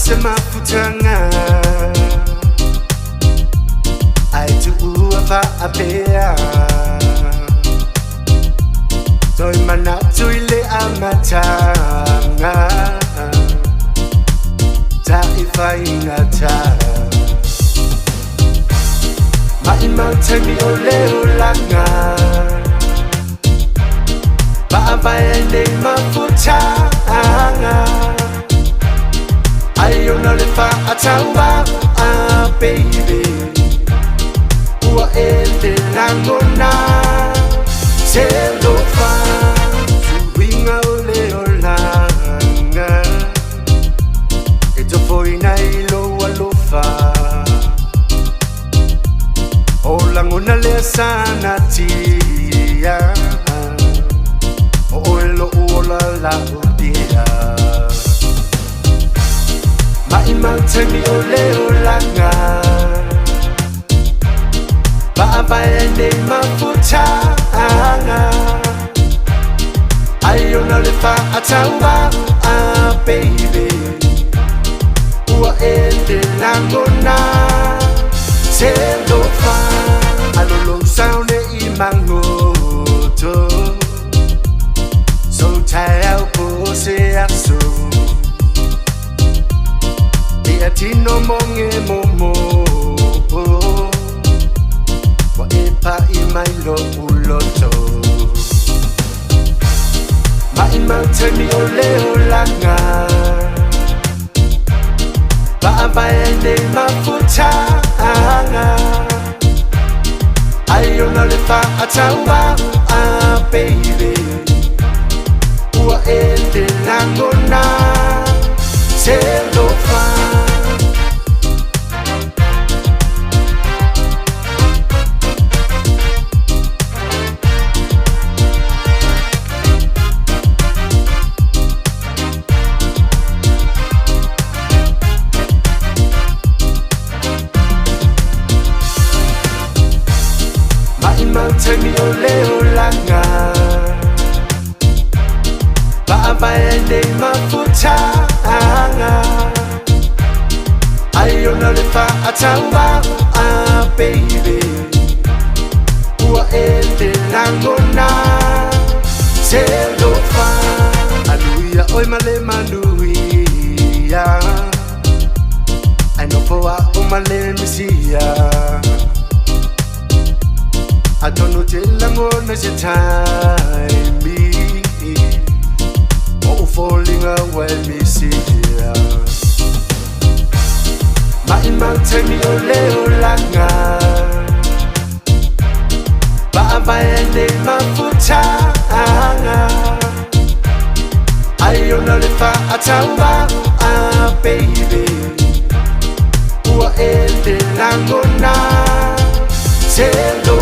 semafutanga aitu uapa apea toi mana tuile amatanga ta ifaingata maimantani ole ulanga babayende mafutanga ayona lefa atawa baby ua ende langona selo fa winga ole olanga eto foi na ilo alofa olangona le sana tia oelo ola la udia maimantani ole olanga babayende mafutanga ayona lefa atawa baby ua ende langona selo fa alolo saune imangoto so tayau pose aso tino monge momo wa epa imailo uloto maimantani ole olanga babayende mafutanga ayona lefa atawa baby ua ende langona selo fa maimantani ole olanga babayende mafutanga ayona lefa atawa baby ua ende langona selo fa aluia oi male manuia I know for what male misia I don't know till I'm on the time me oh falling away me see ya maimantani ole olanga babayende mafutanga ayona lefa atawa baby ua ende langona selo